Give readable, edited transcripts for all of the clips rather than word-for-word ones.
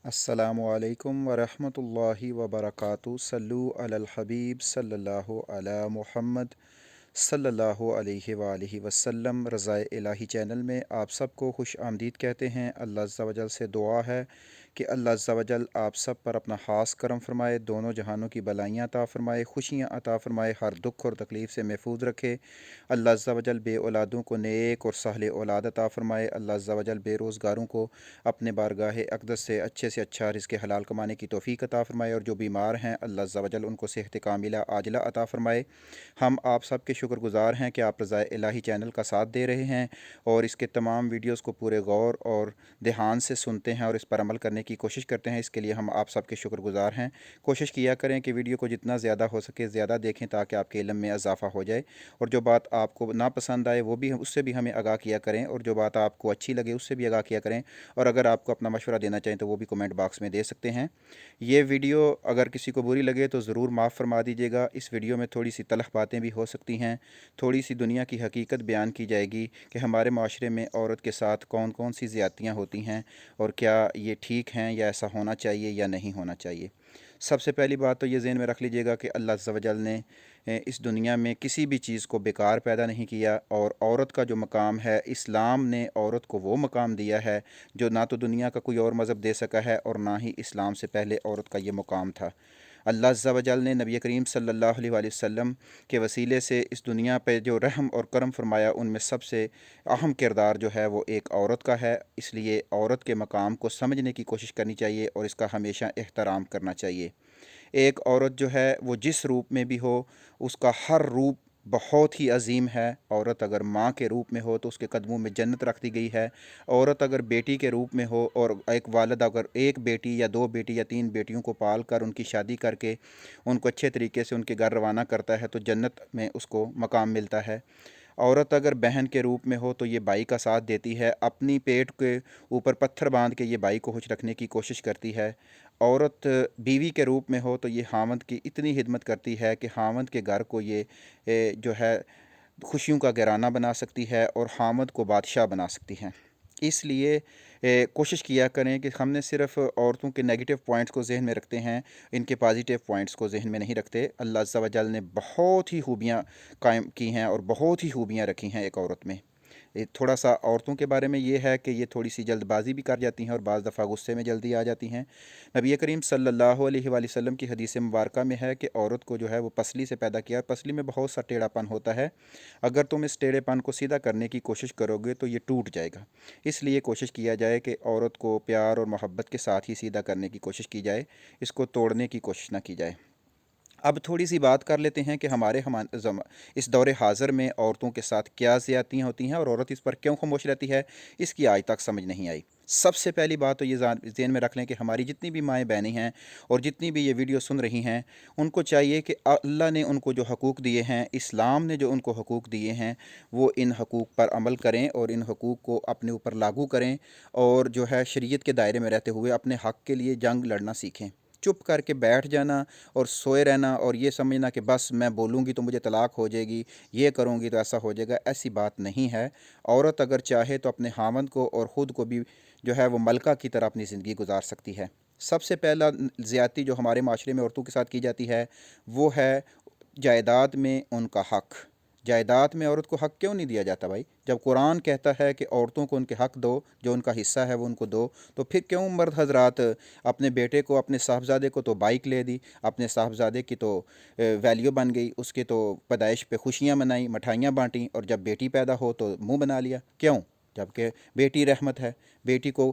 अस्सलामुअलैकुम वरहमतुल्लाहि वबरकातुहू। सल्लु अलल हबीब सल्लल्लाहु अला मुहम्मद सल्लल्लाहु अलैहि वालैहि वसल्लम। रज़ाए इलाही चैनल में आप सबको खुश आमदीद कहते हैं। अल्लाह अज़्ज़ा वजल से दुआ है कि अल्लाह अज़्ज़ा वजल आप सब पर अपना ख़ास करम फ़रमाए, दोनों जहानों की भलाइयाँ अता फ़रमाए, खुशियाँ अता फ़रमाए, हर दुख और तकलीफ़ से महफूज रखे। अल्लाह अज़्ज़ा वजल बे औलादों को नेक और सहल औलाद अता फ़रमाए। अल्लाह अज़्ज़ा वजल बेरोज़गारों को अपने बारगाह अक़दस से अच्छा रिज़्क़ हलाल कमाने की तौफ़ीक अता फ़रमाए, और जो बीमार हैं अल्लाह अज़्ज़ा वजल उनको सेहत कामिला आजिला अता फ़रमाए। हम आप सब के शुक्रगुज़ार हैं कि आप रज़ाए इलाही चैनल का साथ दे रहे हैं और इसके तमाम वीडियोज़ को पूरे गौर और ध्यान से सुनते हैं और इस पर अमल करने की कोशिश करते हैं। इसके लिए हम आप सब के शुक्रगुज़ार हैं। कोशिश किया करें कि वीडियो को जितना ज़्यादा हो सके ज़्यादा देखें, ताकि आपके इल्म में इजाफ़ा हो जाए, और जो बात आपको ना पसंद आए वो भी उससे भी हमें आगाह किया करें, और जो बात आपको अच्छी लगे उससे भी आगाह किया करें। और अगर आपको अपना मशवरा देना चाहें तो वो भी कमेंट बॉक्स में दे सकते हैं। ये वीडियो अगर किसी को बुरी लगे तो ज़रूर माफ़ फरमा दीजिएगा। इस वीडियो में थोड़ी सी तलख़ बातें भी हो सकती हैं, थोड़ी सी दुनिया की हकीकत बयान की जाएगी कि हमारे माशरे में औरत के साथ कौन कौन सी ज़्यादतियाँ होती हैं, और क्या ये ठीक हैं या ऐसा होना चाहिए या नहीं होना चाहिए। सबसे पहली बात तो ये ज़हन में रख लीजिएगा कि अल्लाह अज़्ज़ा वजल ने इस दुनिया में किसी भी चीज़ को बेकार पैदा नहीं किया, और औरत का जो मकाम है, इस्लाम ने औरत को वो मकाम दिया है जो ना तो दुनिया का कोई और मज़हब दे सका है, और ना ही इस्लाम से पहले औरत का ये मुकाम था। अल्लाह अज़्ज़ा वजल ने नबी करीम सल्लल्लाहु अलैहि वसल्लम के वसीले से इस दुनिया पे जो रहम और करम फरमाया, उनमें सबसे अहम किरदार जो है वो एक औरत का है। इसलिए औरत के मकाम को समझने की कोशिश करनी चाहिए और इसका हमेशा एहतराम करना चाहिए। एक औरत जो है वो जिस रूप में भी हो, उसका हर रूप बहुत ही अजीम है। औरत अगर माँ के रूप में हो तो उसके कदमों में जन्नत रख दी गई है। औरत अगर बेटी के रूप में हो, और एक वालिद अगर एक बेटी या दो बेटी या तीन बेटियों को पाल कर उनकी शादी करके उनको अच्छे तरीके से उनके घर रवाना करता है तो जन्नत में उसको मकाम मिलता है। औरत अगर बहन के रूप में हो तो ये भाई का साथ देती है, अपनी पेट के ऊपर पत्थर बांध के ये भाई को खुश रखने की कोशिश करती है। औरत बीवी के रूप में हो तो ये हामद की इतनी खिदमत करती है कि हामद के घर को ये जो है खुशियों का घराना बना सकती है और हामद को बादशाह बना सकती है। इसलिए कोशिश किया करें कि हमने सिर्फ़ औरतों के नेगेटिव पॉइंट्स को जहन में रखते हैं, इनके पॉजिटिव पॉइंट्स को जहन में नहीं रखते। अल्लाह अज़्ज़ा वजल ने बहुत ही खूबियाँ कायम की हैं और बहुत ही खूबियाँ रखी हैं एक औरत में। थोड़ा सा औरतों के बारे में ये है कि ये थोड़ी सी जल्दबाजी भी कर जाती हैं और बाज़ दफ़ा गुस्से में जल्दी आ जाती हैं। नबी करीम सल्लल्लाहु अलैहि वसल्लम की हदीस मुबारक में है कि औरत को जो है वो पसली से पैदा किया। पसली में बहुत सा टेढ़ापन होता है, अगर तुम इस टेढ़ेपन को सीधा करने की कोशिश करोगे तो ये टूट जाएगा। इसलिए कोशिश किया जाए कि औरत को प्यार और मोहब्बत के साथ ही सीधा करने की कोशिश की जाए, इसको तोड़ने की कोशिश ना की जाए। अब थोड़ी सी बात कर लेते हैं कि इस दौर हाज़िर में औरतों के साथ क्या ज़्यादतियाँ होती हैं और औरत इस पर क्यों खामोश रहती है, इसकी आज तक समझ नहीं आई। सबसे पहली बात तो ये ज़हन में रख लें कि हमारी जितनी भी माएँ बहनें हैं और जितनी भी ये वीडियो सुन रही हैं, उनको चाहिए कि अल्लाह ने उनको जो हकूक़ दिए हैं, इस्लाम ने जो उनको हकूक़ दिए हैं, वो इन हकूक़ पर अमल करें और इन हकूक़ को अपने ऊपर लागू करें, और जो है शरीयत के दायरे में रहते हुए अपने हक़ के लिए जंग लड़ना सीखें। चुप करके बैठ जाना और सोए रहना और ये समझना कि बस मैं बोलूँगी तो मुझे तलाक हो जाएगी, ये करूँगी तो ऐसा हो जाएगा, ऐसी बात नहीं है। औरत अगर चाहे तो अपने खामंद को और ख़ुद को भी जो है वो मलका की तरह अपनी ज़िंदगी गुजार सकती है। सबसे पहला ज़्यादती जो हमारे माशरे में औरतों के साथ की जाती है वो है जायदाद में उनका हक़। जायदाद में औरत को हक़ क्यों नहीं दिया जाता भाई? जब कुरान कहता है कि औरतों को उनके हक़ दो, जो उनका हिस्सा है वो उनको दो, तो फिर क्यों मर्द हजरात अपने बेटे को, अपने साहबजादे को तो बाइक ले दी, अपने साहबजादे की तो वैल्यू बन गई, उसके तो पैदाइश पे खुशियाँ मनाई, मिठाइयाँ बांटी, और जब बेटी पैदा हो तो मुंह बना लिया? क्यों? जबकि बेटी रहमत है, बेटी को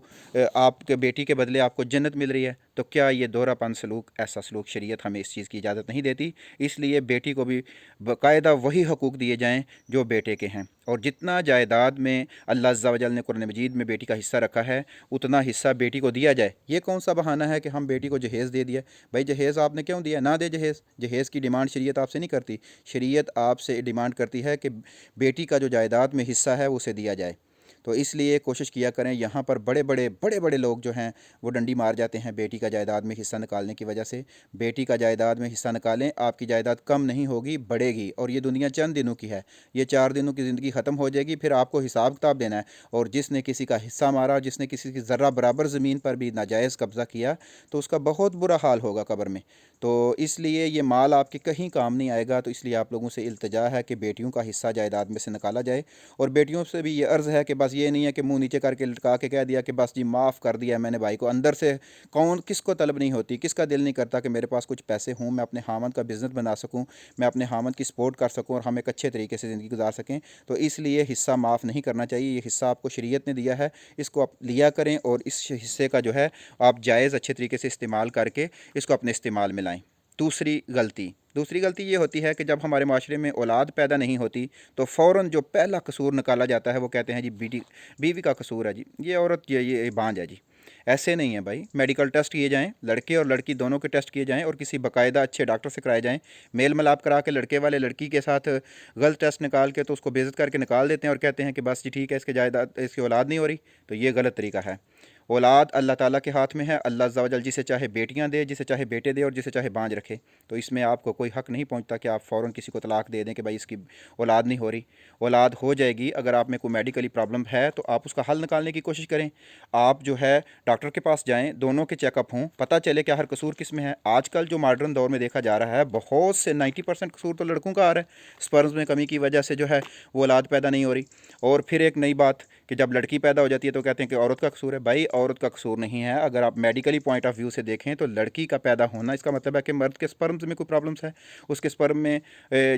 आपके बेटी के बदले आपको जन्नत मिल रही है, तो क्या ये दोहरापन सलूक, ऐसा सलूक शरीयत हमें इस चीज़ की इजाज़त नहीं देती। इसलिए बेटी को भी बाकायदा वही हकूक़ दिए जाएँ जो बेटे के हैं, और जितना जायदाद में अल्लाह अज़्ज़ा वजल ने कुरान मजीद में बेटी का हिस्सा रखा है उतना हिस्सा बेटी को दिया जाए। ये कौन सा बहाना है कि हम बेटी को जहेज़ दे दिया? भाई जहेज़ आपने क्यों दिया? ना दे जहेज़। जहेज़ की डिमांड शरीयत आपसे नहीं करती। शरीयत आपसे डिमांड करती है कि बेटी का जो जायदाद में हिस्सा है उसे दिया जाए। तो इसलिए कोशिश किया करें। यहाँ पर बड़े बड़े लोग जो हैं वो डंडी मार जाते हैं बेटी का जायदाद में हिस्सा निकालने की वजह से। बेटी का जायदाद में हिस्सा निकालें, आपकी जायदाद कम नहीं होगी, बढ़ेगी। और ये दुनिया चंद दिनों की है, ये 4 दिनों की ज़िंदगी ख़त्म हो जाएगी, फिर आपको हिसाब किताब देना है। और जिसने किसी का हिस्सा मारा, जिसने किसी की ज़र्रा बराबर ज़मीन पर भी नाजायज़ कब्ज़ा किया, तो उसका बहुत बुरा हाल होगा कब्र में। तो इसलिए ये माल आपके कहीं काम नहीं आएगा। तो इसलिए आप लोगों से इल्तिजा है कि बेटियों का हिस्सा जायदाद में से निकाला जाए। और बेटियों से भी ये अर्ज़ है कि बस ये नहीं है कि मुंह नीचे करके लटका के कह दिया कि बस जी माफ़ कर दिया मैंने भाई को। अंदर से कौन किसको तलब नहीं होती, किसका दिल नहीं करता कि मेरे पास कुछ पैसे हों, मैं अपने हामद का बिज़नेस बना सकूं, मैं अपने हामद की सपोर्ट कर सकूं और हम एक अच्छे तरीके से ज़िंदगी गुजार सकें। तो इसलिए हिस्सा माफ़ नहीं करना चाहिए। ये हिस्सा आपको शरीयत ने दिया है, इसको आप लिया करें और इस हिस्से का जो है आप जायज़ अच्छे तरीके से इस्तेमाल करके इसको अपने इस्तेमाल में लाएँ। दूसरी गलती ये होती है कि जब हमारे माशरे में औलाद पैदा नहीं होती तो फ़ौरन जो पहला कसूर निकाला जाता है वो कहते हैं जी बीवी का कसूर है जी, ये औरत ये बांझ है जी। ऐसे नहीं है भाई। मेडिकल टेस्ट किए जाएं, लड़के और लड़की दोनों के टेस्ट किए जाएं और किसी बाकायदा अच्छे डॉक्टर से कराए जाएं। मेल मिलाप करा के लड़के वाले लड़की के साथ गलत टेस्ट निकाल के तो उसको बेइज्जत करके निकाल देते हैं और कहते हैं कि बस जी ठीक है, इसके जायदाद इसकी औलाद नहीं हो रही। तो ये गलत तरीका है। औलाद अल्लाह ताला के हाथ में है। अल्लाह अज़्ज़ा वजल जिसे चाहे बेटियां दे, जिसे चाहे बेटे दे और जिसे चाहे बांझ रखे। तो इसमें आपको कोई हक़ नहीं पहुंचता कि आप फ़ौरन किसी को तलाक दे दें कि भाई इसकी औलाद नहीं हो रही। औलाद हो जाएगी। अगर आप में कोई मेडिकली प्रॉब्लम है तो आप उसका हल निकालने की कोशिश करें। आप जो है डॉक्टर के पास जाएँ, दोनों के चेकअप हों, पता चले कि हर कसूर किस में है। आजकल जो मॉडर्न दौर में देखा जा रहा है, बहुत से 90% कसूर तो लड़कों का आ रहा है। स्पर्म्स में कमी की वजह से जो है वो औलाद पैदा नहीं हो रही। और फिर एक नई बात कि जब लड़की पैदा हो जाती है तो कहते हैं कि औरत का कसूर है। भाई औरत का कसूर नहीं है। अगर आप मेडिकली पॉइंट ऑफ व्यू से देखें तो लड़की का पैदा होना इसका मतलब है कि मर्द के स्पर्म्स में कोई प्रॉब्लम्स है, उसके स्पर्म में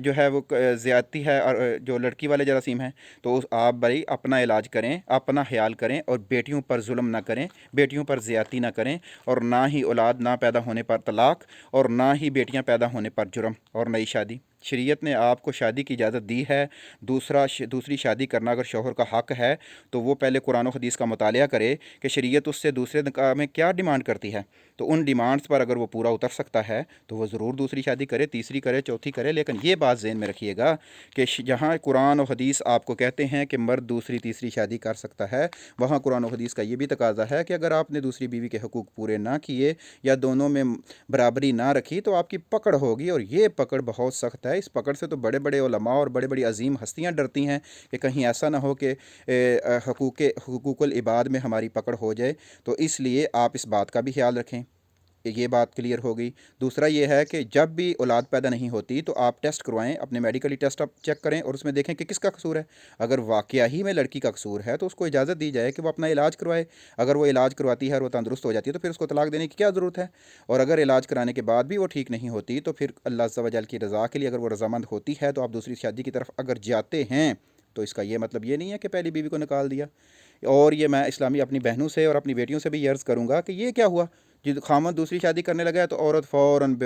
जो है वो ज़्यादती है और जो लड़की वाले जरासीम हैं। तो आप भाई अपना इलाज करें, अपना ख्याल करें और बेटियों पर जुल्म ना करें, बेटियों पर ज़्यादती ना करें। और ना ही औलाद ना पैदा होने पर तलाक और ना ही बेटियां पैदा होने पर जुर्म और नई शादी। शरीयत ने आपको शादी की इजाज़त दी है। दूसरी शादी करना अगर शौहर का हक़ है तो वो पहले कुरान और हदीस का मुतालिया करे कि शरीयत उससे दूसरे निकाह में क्या डिमांड करती है। तो उन डिमांड्स पर अगर वो पूरा उतर सकता है तो वो ज़रूर दूसरी शादी करे, तीसरी करे, चौथी करे। लेकिन ये बात ज़हन में रखिएगा कि जहाँ कुरान और हदीस आपको कहते हैं कि मर्द दूसरी तीसरी शादी कर सकता है, वहाँ कुरान और हदीस का ये भी तकाजा है कि अगर आपने दूसरी बीवी के हकूक़ पूरे ना किए या दोनों में बराबरी ना रखी तो आपकी पकड़ होगी। और ये पकड़ बहुत सख्त है। इस पकड़ से तो बड़े बड़े उलमा और बड़ी बड़ी अजीम हस्तियाँ डरती हैं कि कहीं ऐसा ना हो कि हुकूकुल इबाद में हमारी पकड़ हो जाए। तो इसलिए आप इस बात का भी ख्याल रखें। ये बात क्लियर हो गई। दूसरा ये है कि जब भी औलाद पैदा नहीं होती तो आप टेस्ट करवाएं, अपने मेडिकली टेस्ट आप चेक करें और उसमें देखें कि किसका कसूर है। अगर वाकया ही में लड़की का कसूर है तो उसको इजाज़त दी जाए कि वो अपना इलाज करवाए। अगर वो इलाज करवाती है और वो तंदुरुस्त हो जाती है तो फिर उसको तलाक देने की क्या ज़रूरत है। और अगर इलाज कराने के बाद भी वो ठीक नहीं होती तो फिर अल्लाह अज़्ज़ा वजल की रज़ा के लिए अगर वो रज़ामंद होती है तो आप दूसरी शादी की तरफ अगर जाते हैं तो इसका ये मतलब ये नहीं है कि पहली बीवी को निकाल दिया। और ये मैं इस्लामी अपनी बहनों से और अपनी बेटियों से भी ये अर्ज़ करूँगा कि ये क्या हुआ, जो खामद दूसरी शादी करने लगा है तो औरत फ़ौरन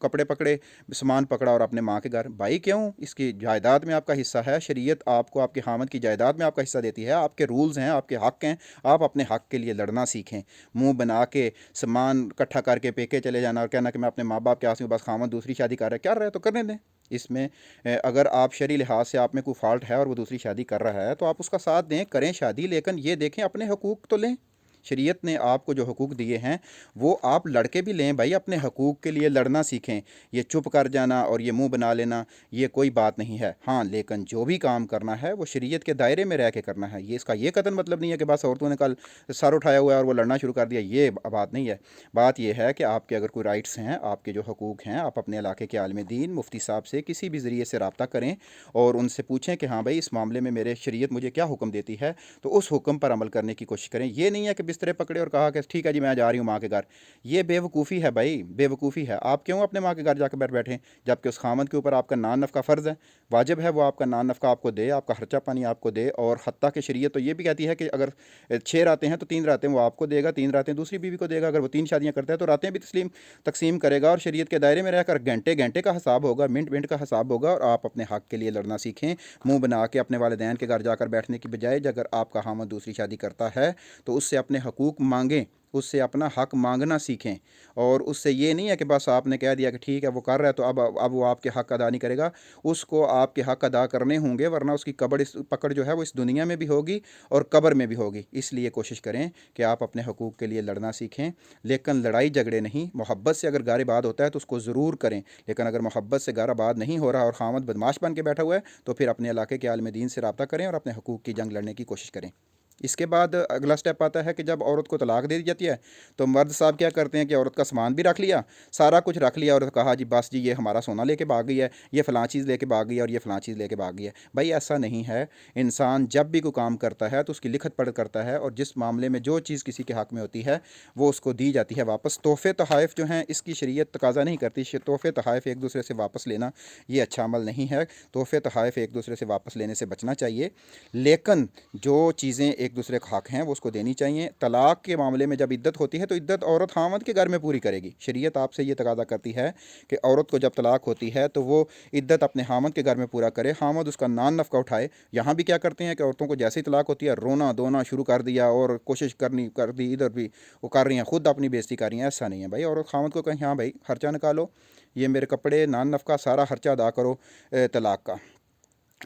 कपड़े पकड़े, सामान पकड़ा और अपने माँ के घर। भाई क्यों, इसकी जायदाद में आपका हिस्सा है। शरीयत आपको आपके खामद की जायदाद में आपका हिस्सा देती है। आपके रूल्स हैं, आपके हक़ हैं। आप अपने हक़ के लिए लड़ना सीखें। मुंह बना के सामान इकट्ठा करके पेके चले जाना और कहना कि मैं अपने माँ बाप के आस में बस खामद दूसरी शादी कर रहा है, क्या रहा है तो करने दें। इसमें अगर आप शरी लिहाज से आप में कोई फ़ाल्ट है और वो दूसरी शादी कर रहा है तो आप उसका साथ दें, करें शादी। लेकिन ये देखें अपने हकूक़ तो लें। शरीयत ने आपको जो हकूक़ दिए हैं वो आप लड़के भी लें भाई। अपने हकूक़ के लिए लड़ना सीखें। ये चुप कर जाना और ये मुंह बना लेना ये कोई बात नहीं है। हाँ, लेकिन जो भी काम करना है वो शरीयत के दायरे में रह के करना है। ये इसका ये कतन मतलब नहीं है कि बस औरतों ने कल सर उठाया हुआ है और वो लड़ना शुरू कर दिया, ये बात नहीं है। बात यह है कि आपके अगर कोई राइट्स हैं, आपके जो हकूक़ हैं, आप अपने इलाके के आलिम दीन मुफ्ती साहब से किसी भी ज़रिए से रब्ता करें और उनसे पूछें कि हाँ भाई इस मामले में मेरे शरीयत मुझे क्या हुक्म देती है, तो उस हुक्म पर अमल करने की कोशिश करें। ये नहीं है कि बिस्तरे पकड़े और कहा कि ठीक है जी मैं जा रही हूँ माँ के घर। ये बेवकूफ़ी है भाई, बेवकूफ़ी है। आप क्यों अपने माँ के घर जाकर बैठें जबकि उस खामद के ऊपर आपका नान नफ़का फ़र्ज़ है, वाजिब है वो आपका नान नफ़का आपको दे, आपका खर्चा पानी आपको दे। और हत्ता कि शरीयत तो ये भी कहती है कि अगर 6 रातें हैं तो 3 रातें वो आपको देगा, 3 रातें दूसरी बीवी को देगा। अगर वो 3 शादियाँ करता है तो रातें भी तकसीम करेगा। और शरीयत के दायरे में रहकर घंटे घंटे का हिसाब होगा, मिनट मिनट का हिसाब होगा। और आप अपने हक़ के लिए लड़ना सीखें। मुँह बना के अपने वालिदैन के घर जाकर बैठने की बजाय अगर आपका हामद दूसरी शादी करता है तो उससे अपने अपने हकूक़ मांगें, उससे अपना हक़ मांगना सीखें। और उससे ये नहीं है कि बस आपने कह दिया कि ठीक है वो कर रहा है तो अब वो आपके हक़ अदा नहीं करेगा, उसको आपके हक़ अदा करने होंगे, वरना उसकी पकड़ जो है वो इस दुनिया में भी होगी और कब्र में भी होगी। इसलिए कोशिश करें कि आप अपने हकूक़ के लिए लड़ना सीखें, लेकिन लड़ाई झगड़े नहीं। मोहब्बत से अगर घर आबाद होता है तो उसको ज़रूर करें, लेकिन अगर मोहब्बत से घर आबाद नहीं हो रहा और खामद बदमाश बन के बैठा हुआ है तो फिर अपने इलाके के आलिम दीन से रब्ता करें और अपने हकूक़ की जंग लड़ने की कोशिश करें। इसके बाद अगला स्टेप आता है कि जब औरत को तलाक दे दी जाती है तो मर्द साहब क्या करते हैं कि औरत का सामान भी रख लिया, सारा कुछ रख लिया, और कहा जी बस जी ये हमारा सोना लेके भाग गई है, ये फ़लाँ चीज़ लेके भाग गई है और ये फ़लाँ चीज़ लेके भाग गई है। भाई ऐसा नहीं है। इंसान जब भी कोई काम करता है तो उसकी लिखत पढ़ करता है, और जिस मामले में जो चीज़ किसी के हक़ में होती है वो उसको दी जाती है वापस। तोहफ़े तोहाइफ जो हैं इसकी शरीयत तकाज़ा नहीं करती। तोहफ़े तोहाइफ एक दूसरे से वापस लेना ये अच्छा अमल नहीं है। तोहफ़े तोहाइफ एक दूसरे से वापस लेने से बचना चाहिए, लेकिन जो चीज़ें एक दूसरे का हक़ हैं वो उसको देनी चाहिए। तलाक के मामले में जब इद्दत होती है तो इद्दत औरत खामद के घर में पूरी करेगी। शरीयत आपसे ये तकाज़ा करती है कि औरत को जब तलाक होती है तो वो इद्दत अपने हामद के घर में पूरा करे, हामद उसका नान नफ़का उठाए। यहाँ भी क्या करते हैं कि औरतों को जैसे ही तलाक होती है रोना धोना शुरू कर दिया और कोशिश कर दी, इधर भी वो कर रही हैं, खुद अपनी बेइज्जती कर रही हैं। ऐसा नहीं है भाई। औरत खामद को कहें हाँ भाई खर्चा निकालो, ये मेरे कपड़े नान नफ़का सारा खर्चा अदा करो तलाक का।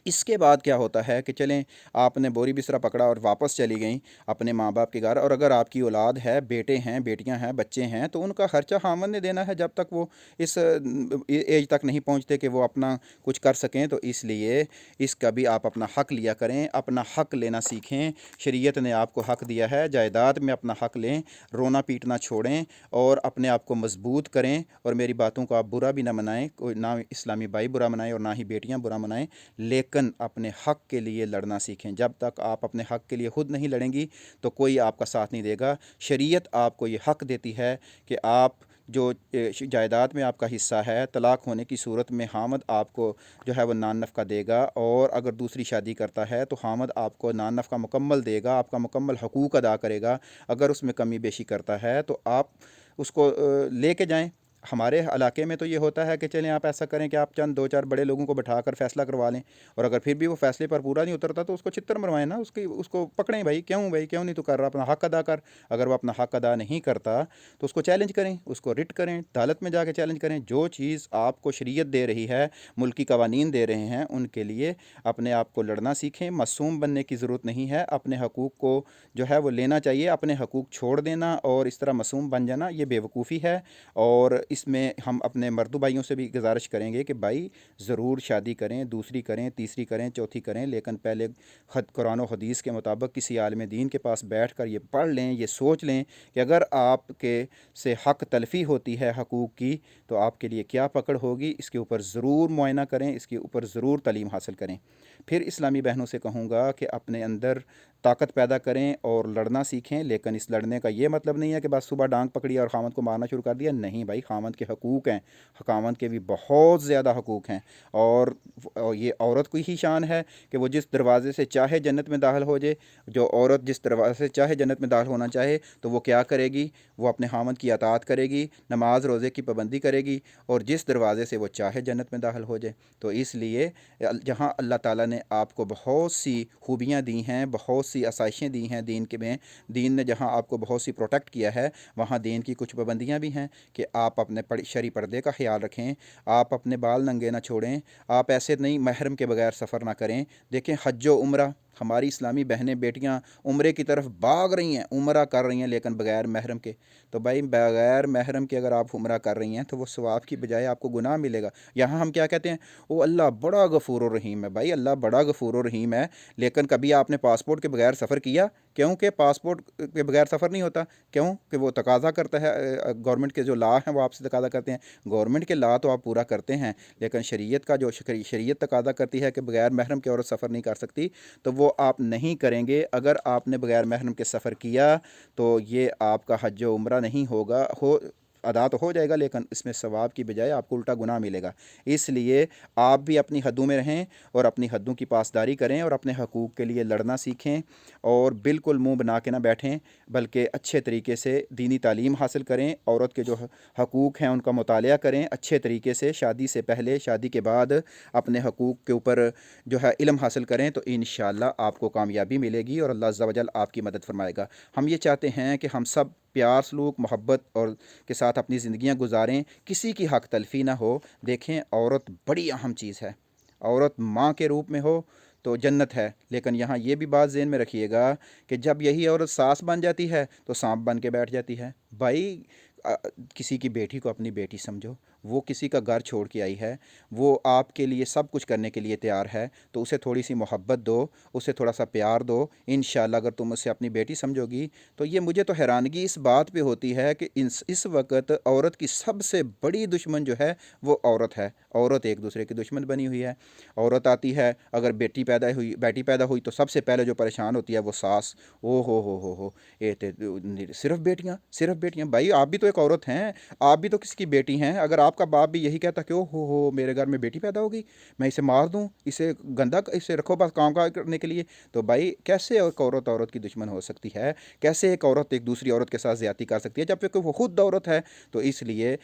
इसके बाद क्या होता है कि चलें आपने बोरी बिस्तरा पकड़ा और वापस चली गई अपने माँ बाप के घर, और अगर आपकी औलाद है, बेटे हैं, बेटियां हैं, बच्चे हैं, तो उनका खर्चा हामद ने देना है जब तक वो इस एज तक नहीं पहुँचते कि वो अपना कुछ कर सकें। तो इसलिए इसका भी आप अपना हक़ लिया करें, अपना हक़ लेना सीखें। शरीयत ने आपको हक़ दिया है, जायदाद में अपना हक़ लें, रोना पीटना छोड़ें और अपने आप को मजबूत करें। और मेरी बातों को आप बुरा भी ना मनाएं, कोई ना इस्लामी भाई बुरा मनाएं और ना ही बेटियां बुरा मनाएं, लेकिन अपने हक़ के लिए लड़ना सीखें। जब तक आप अपने हक़ के लिए ख़ुद नहीं लड़ेंगी तो कोई आपका साथ नहीं देगा। शरीयत आपको ये हक़ देती है कि आप जो जायदाद में आपका हिस्सा है, तलाक होने की सूरत में हामद आपको जो है वो नान नफ़का देगा, और अगर दूसरी शादी करता है तो हामद आपको नान नफ़का मुकम्मल देगा, आपका मुकम्मल हकूक़ अदा करेगा। अगर उसमें कमी बेशी करता है तो आप उसको लेके जाएं। हमारे इलाके में तो ये होता है कि चलें आप ऐसा करें कि आप चंद दो चार बड़े लोगों को बैठाकर फ़ैसला करवा लें, और अगर फिर भी वो फ़ैसले पर पूरा नहीं उतरता तो उसको चित्तर मरवाएं ना, उसको पकड़ें भाई क्यों नहीं तो कर रहा, अपना हक़ अदा कर। अगर वो अपना हक़ अदा नहीं करता तो उसको चैलेंज करें, उसको रिट करें, अदालत में जाके चैलेंज करें। जो चीज़ आपको शरीयत दे रही है, मुल्की कवानीन दे रहे हैं, उनके लिए अपने आप को लड़ना सीखें। मासूम बनने की ज़रूरत नहीं है, अपने हकूक़ को जो है वो लेना चाहिए। अपने हकूक़ छोड़ देना और इस तरह मासूम बन जाना ये बेवकूफ़ी है। और इसमें हम अपने मर्दू भाइयों से भी गुजारिश करेंगे कि भाई ज़रूर शादी करें, दूसरी करें, तीसरी करें, चौथी करें, लेकिन पहले कुरान और हदीस के मुताबिक किसी आलिम दीन के पास बैठ कर ये पढ़ लें, ये सोच लें कि अगर आपके से हक़ तलफ़ी होती है हकूक़ की तो आपके लिए क्या पकड़ होगी। इसके ऊपर ज़रूर मुआयना करें, इसके ऊपर ज़रूर तालीम हासिल करें। फिर इस्लामी बहनों से कहूँगा कि अपने अंदर ताकत पैदा करें और लड़ना सीखें, लेकिन इस लड़ने का ये मतलब नहीं है कि बस सुबह डांग पकड़ी और खामद को मारना शुरू कर दिया। नहीं भाई, खामद के हकूक़ हैं, खामद के भी बहुत ज़्यादा हकूक़ हैं, और ये औरत की ही शान है कि वो जिस दरवाज़े से चाहे जन्नत में दाखिल हो जाए। जो औरत जिस दरवाज़े से चाहे जन्नत में दाखिल होना चाहे तो वो क्या करेगी, वो अपने खामद की अताअत करेगी, नमाज रोज़े की पाबंदी करेगी, और जिस दरवाज़े से वो चाहे जन्नत में दाखिल हो जाए। तो इसलिए जहाँ अल्लाह ताला ने आपको बहुत सी खूबियाँ दी हैं, बहुत सी आसाइशें दी हैं दीन के में, दीन ने जहाँ आपको बहुत सी प्रोटेक्ट किया है, वहाँ दीन की कुछ पाबंदियाँ भी हैं कि आप अपने शरई पर्दे का ख्याल रखें, आप अपने बाल नंगे ना छोड़ें, आप ऐसे नहीं महरम के बगैर सफ़र ना करें। देखें हज व उम्रा, हमारी इस्लामी बहनें बेटियां उम्रे की तरफ भाग रही हैं, उम्रा कर रही हैं, लेकिन बग़ैर महरम के। तो भाई बग़ैर महरम के अगर आप उम्रा कर रही हैं तो वो सवाब की बजाय आपको गुनाह मिलेगा। यहाँ हम क्या कहते हैं, वो अल्लाह बड़ा गफ़ूर रहीम है। भाई अल्लाह बड़ा गफ़ूर रहीम है, लेकिन कभी आपने पासपोर्ट के बगैर सफ़र किया? क्योंकि पासपोर्ट के बगैर सफ़र नहीं होता, क्यों कि वो तकाज़ा करता है, गवर्नमेंट के जो लॉ हैं वो आपसे तकाज़ा करते हैं। गवर्नमेंट के लॉ तो आप पूरा करते हैं, लेकिन शरीयत का जो शरीयत तकाज़ा करती है कि बगैर महरम के औरत सफ़र नहीं कर सकती, तो वो आप नहीं करेंगे। अगर आपने बगैर महरम के सफ़र किया तो ये आपका हज व उम्रा नहीं होगा। ادا تو ہو جائے گا لیکن اس میں ثواب کی بجائے آپ کو الٹا گناہ ملے گا۔ اس لیے آپ بھی اپنی حدوں میں رہیں اور اپنی حدوں کی پاسداری کریں اور اپنے حقوق کے لیے لڑنا سیکھیں، اور بالکل منہ بنا کے نہ بیٹھیں بلکہ اچھے طریقے سے دینی تعلیم حاصل کریں، عورت کے جو حقوق ہیں ان کا مطالعہ کریں اچھے طریقے سے، شادی سے پہلے شادی کے بعد اپنے حقوق کے اوپر جو ہے علم حاصل کریں تو انشاءاللہ آپ کو کامیابی ملے گی اور اللہ عز و جل آپ کی مدد فرمائے گا۔ ہم یہ چاہتے ہیں کہ ہم سب پیار سلوک محبت اور کے ساتھ اپنی زندگیاں گزاریں، کسی کی حق تلفی نہ ہو۔ دیکھیں عورت بڑی اہم چیز ہے، عورت ماں کے روپ میں ہو تو جنت ہے، لیکن یہاں یہ بھی بات ذہن میں رکھیے گا کہ جب یہی عورت ساس بن جاتی ہے تو سانپ بن کے بیٹھ جاتی ہے۔ بھائی کسی کی بیٹی کو اپنی بیٹی سمجھو، وہ کسی کا گھر چھوڑ کے آئی ہے، وہ آپ کے لیے سب کچھ کرنے کے لیے تیار ہے، تو اسے تھوڑی سی محبت دو، اسے تھوڑا سا پیار دو۔ انشاءاللہ اگر تم اسے اپنی بیٹی سمجھو گی تو یہ مجھے تو حیرانگی اس بات پہ ہوتی ہے کہ اس وقت عورت کی سب سے بڑی دشمن جو ہے وہ عورت ہے۔ عورت ایک دوسرے کی دشمن بنی ہوئی ہے۔ عورت آتی ہے، اگر بیٹی پیدا ہوئی تو سب سے پہلے جو پریشان ہوتی ہے وہ ساس۔ او ہو صرف بیٹیاں بھائی آپ بھی تو ایک عورت ہیں، آپ بھی تو کسی کی بیٹی ہیں۔ اگر آپ کا باپ بھی یہی کہتا کہ او ہو میرے گھر میں بیٹی پیدا ہوگی، میں اسے مار دوں، اسے رکھو بس کام کرنے کے لیے، تو بھائی کیسے ایک عورت کی دشمن ہو سکتی ہے؟ کیسے ایک عورت ایک دوسری عورت کے ساتھ زیادتی کر سکتی ہے جب کہ وہ خود عورت ہے؟ تو اس لیے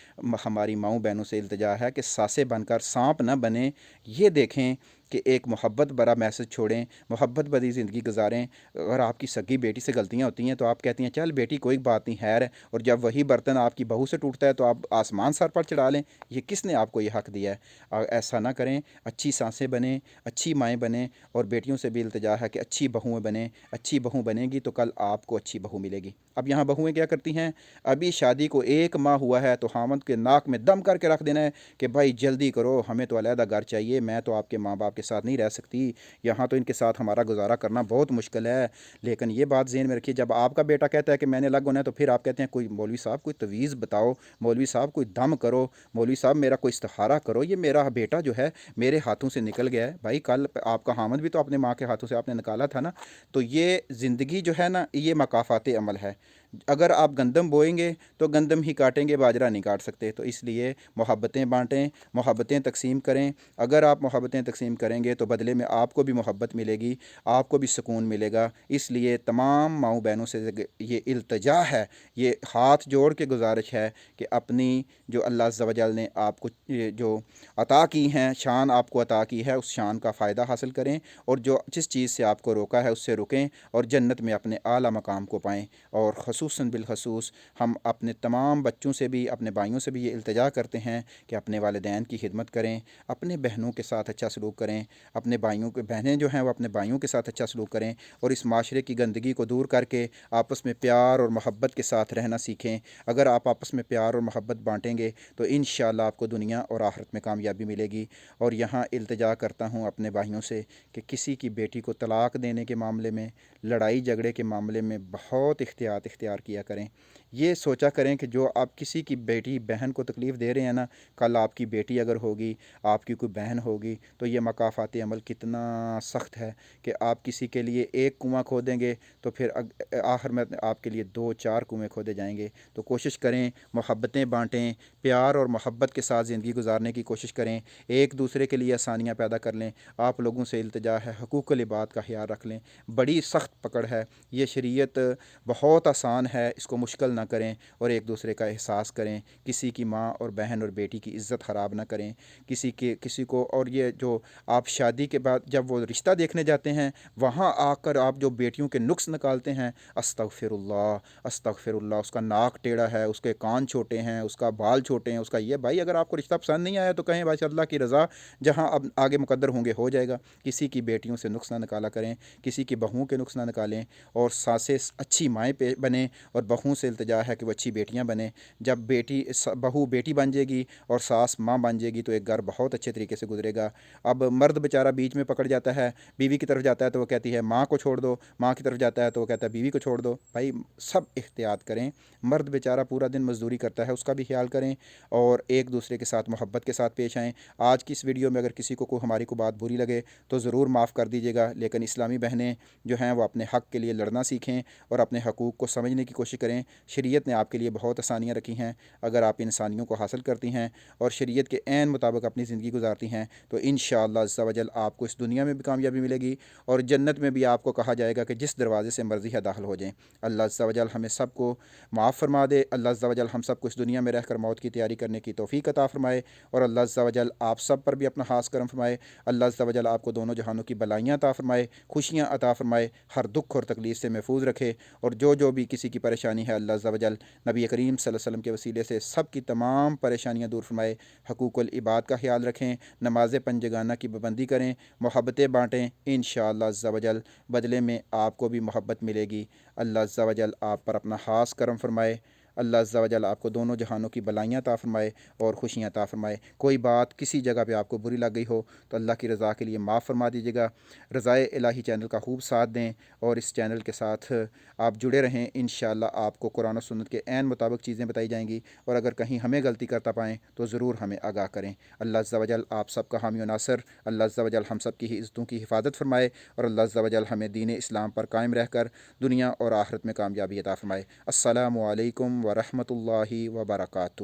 ہماری ماؤں بہنوں سے التجا ہے کہ ساسے بن کر سانپ نہ بنیں۔ یہ دیکھیں کہ ایک محبت بھرا میسج چھوڑیں، محبت بھری زندگی گزاریں۔ اگر آپ کی سگی بیٹی سے غلطیاں ہوتی ہیں تو آپ کہتی ہیں چل بیٹی کوئی بات نہیں خیر، اور جب وہی برتن آپ کی بہو سے ٹوٹتا ہے تو آپ آسمان سر پر چڑھا لیں۔ یہ کس نے آپ کو یہ حق دیا ہے؟ ایسا نہ کریں، اچھی سانسیں بنیں، اچھی مائیں بنیں، اور بیٹیوں سے بھی التجا ہے کہ اچھی بہویں بنیں۔ اچھی بہو بنے گی تو کل آپ کو اچھی بہو ملے گی۔ اب یہاں بہویں کیا کرتی ہیں؟ ابھی شادی کو 1 ماہ ہوا ہے تو خاوند کے ناک میں دم کر کے رکھ دینا ہے کہ بھائی جلدی کرو، ہمیں تو علیحدہ گھر چاہیے، میں تو آپ کے ماں باپ کے ساتھ نہیں رہ سکتی، یہاں تو ان کے ساتھ ہمارا گزارا کرنا بہت مشکل ہے۔ لیکن یہ بات ذہن میں رکھیے، جب آپ کا بیٹا کہتا ہے کہ میں نے الگ ہونا ہے تو پھر آپ کہتے ہیں کوئی مولوی صاحب کوئی تویز بتاؤ، مولوی صاحب کوئی دم کرو، مولوی صاحب میرا کوئی استخارہ کرو، یہ میرا بیٹا جو ہے میرے ہاتھوں سے نکل گیا ہے۔ بھائی کل آپ کا خاوند بھی تو اپنے ماں کے ہاتھوں سے آپ نے نکالا تھا نا۔ تو یہ زندگی جو ہے نا یہ مکافات عمل ہے۔ اگر آپ گندم بوئیں گے تو گندم ہی کاٹیں گے، باجرہ نہیں کاٹ سکتے۔ تو اس لیے محبتیں بانٹیں، محبتیں تقسیم کریں۔ اگر آپ محبتیں تقسیم کریں گے تو بدلے میں آپ کو بھی محبت ملے گی، آپ کو بھی سکون ملے گا۔ اس لیے تمام ماؤں بہنوں سے یہ التجا ہے، یہ ہاتھ جوڑ کے گزارش ہے کہ اپنی جو اللہ عز و جل نے آپ کو جو عطا کی ہیں، شان آپ کو عطا کی ہے، اس شان کا فائدہ حاصل کریں، اور جو جس چیز سے آپ کو روکا ہے اس سے رکیں، اور جنت میں اپنے اعلیٰ مقام کو پائیں۔ اور خصوصاً بالخصوص ہم اپنے تمام بچوں سے بھی، اپنے بھائیوں سے بھی یہ التجا کرتے ہیں کہ اپنے والدین کی خدمت کریں، اپنے بہنوں کے ساتھ اچھا سلوک کریں، اپنے بھائیوں کے بہنیں جو ہیں وہ اپنے بھائیوں کے ساتھ اچھا سلوک کریں، اور اس معاشرے کی گندگی کو دور کر کے آپس میں پیار اور محبت کے ساتھ رہنا سیکھیں۔ اگر آپ آپس میں پیار اور محبت بانٹیں گے تو انشاءاللہ آپ کو دنیا اور آخرت میں کامیابی ملے گی۔ اور یہاں التجا کرتا ہوں اپنے بھائیوں سے کہ کسی کی بیٹی کو طلاق دینے کے معاملے میں، لڑائی جھگڑے کے معاملے میں بہت احتیاط اختیار کیا کریں۔ یہ سوچا کریں کہ جو آپ کسی کی بیٹی بہن کو تکلیف دے رہے ہیں نا، کل آپ کی بیٹی اگر ہوگی، آپ کی کوئی بہن ہوگی، تو یہ مکافات عمل کتنا سخت ہے کہ آپ کسی کے لیے 1 کنواں کھودیں گے تو پھر آخر میں آپ کے لیے 2-4 کنویں کھودے جائیں گے۔ تو کوشش کریں، محبتیں بانٹیں، پیار اور محبت کے ساتھ زندگی گزارنے کی کوشش کریں، ایک دوسرے کے لیے آسانیاں پیدا کر لیں۔ آپ لوگوں سے التجا ہے حقوق العباد کا خیال رکھ لیں۔ بڑی سخت پکڑ ہے یہ، شریعت بہت آسان ہے، اس کو مشکل نہ کریں، اور ایک دوسرے کا احساس کریں۔ کسی کی ماں اور بہن اور بیٹی کی عزت خراب نہ کریں کسی کو۔ اور یہ جو آپ شادی کے بعد جب وہ رشتہ دیکھنے جاتے ہیں وہاں آ کر آپ جو بیٹیوں کے نقص نکالتے ہیں، استغفر اللہ استغفر اللہ، اس کا ناک ٹیڑھا ہے، اس کے کان چھوٹے ہیں، اس کا بال چھوٹے ہیں، اس کا یہ بھائی اگر آپ کو رشتہ پسند نہیں آیا تو کہیں بھائی اللہ کی رضا جہاں اب آگے مقدر ہوں گے ہو جائے گا۔ کسی کی بیٹیوں سے نقص نہ نکالا کریں، کسی کی بہوؤں کے نقص نہ نکالیں، اور ساسیں اچھی مائیں پہ بنیں، اور بہوؤں سے التجا ہے کہ وہ اچھی بیٹیاں بنیں۔ جب بہو بیٹی بن جائے گی اور ساس ماں بن جائے گی تو ایک گھر بہت اچھے طریقے سے گزرے گا۔ اب مرد بیچارہ بیچ میں پکڑ جاتا ہے، بیوی کی طرف جاتا ہے تو وہ کہتی ہے ماں کو چھوڑ دو، ماں کی طرف جاتا ہے تو وہ کہتا ہے بیوی کو چھوڑ دو۔ بھائی سب احتیاط کریں، مرد بیچارہ پورا دن مزدوری کرتا ہے، اس کا بھی خیال کریں، اور ایک دوسرے کے ساتھ محبت کے ساتھ پیش آئیں۔ آج کی اس ویڈیو میں اگر کسی کو ہماری کو بات بری لگے تو ضرور معاف کر دیجیے گا، لیکن اسلامی بہنیں جو ہیں وہ اپنے حق کے لیے لڑنا سیکھیں اور اپنے حقوق کو سمجھنے کی کوشش کریں۔ شریعت نے آپ کے لیے بہت آسانیاں رکھی ہیں۔ اگر آپ ان آسانیوں کو حاصل کرتی ہیں اور شریعت کے عین مطابق اپنی زندگی گزارتی ہیں تو انشاءاللہ عز و جل آپ کو اس دنیا میں بھی کامیابی ملے گی، اور جنت میں بھی آپ کو کہا جائے گا کہ جس دروازے سے مرضی ہے داخل ہو جائیں۔ اللہ عز و جل ہمیں سب کو معاف فرما دے۔ اللہ عز و جل ہم سب کو اس دنیا میں رہ کر موت کی تیاری کرنے کی توفیق عطا فرمائے، اور اللہ عز و جل آپ سب پر بھی اپنا خاص کرم فرمائے۔ اللہ عز و جل آپ کو دونوں جہانوں کی بلائیاں عطا فرمائے، خوشیاں عطا فرمائے، ہر دکھ اور تکلیف سے محفوظ رکھے، اور جو بھی کسی کی پریشانی ہے اللہ عز و جل نبی کریم صلی اللہ علیہ وسلم کے وسیلے سے سب کی تمام پریشانیاں دور فرمائے۔ حقوق العباد کا خیال رکھیں، نماز پنجگانہ کی پابندی کریں، محبتیں بانٹیں، انشاءاللہ عز و جل بدلے میں آپ کو بھی محبت ملے گی۔ اللہ عز و جل آپ پر اپنا خاص کرم فرمائے۔ اللہ عز و جل آپ کو دونوں جہانوں کی بلائیاں عطا فرمائے اور خوشیاں عطا فرمائے۔ کوئی بات کسی جگہ پہ آپ کو بری لگ گئی ہو تو اللہ کی رضا کے لیے معاف فرما دیجیے گا۔ رضائے الہی چینل کا خوب ساتھ دیں اور اس چینل کے ساتھ آپ جڑے رہیں۔ انشاءاللہ آپ کو قرآن و سنت کے عین مطابق چیزیں بتائی جائیں گی، اور اگر کہیں ہمیں غلطی کرتا پائیں تو ضرور ہمیں آگاہ کریں۔ اللہ عز و جل آپ سب کا حامی و ناصر۔ اللہ عز و جل ہم سب کی عزتوں کی حفاظت فرمائے، اور اللہ عز و جل ہمیں دین اسلام پر قائم رہ کر دنیا اور آخرت میں کامیابی عطا فرمائے۔ السلام علیکم ورحمۃ اللہ وبرکاتہ۔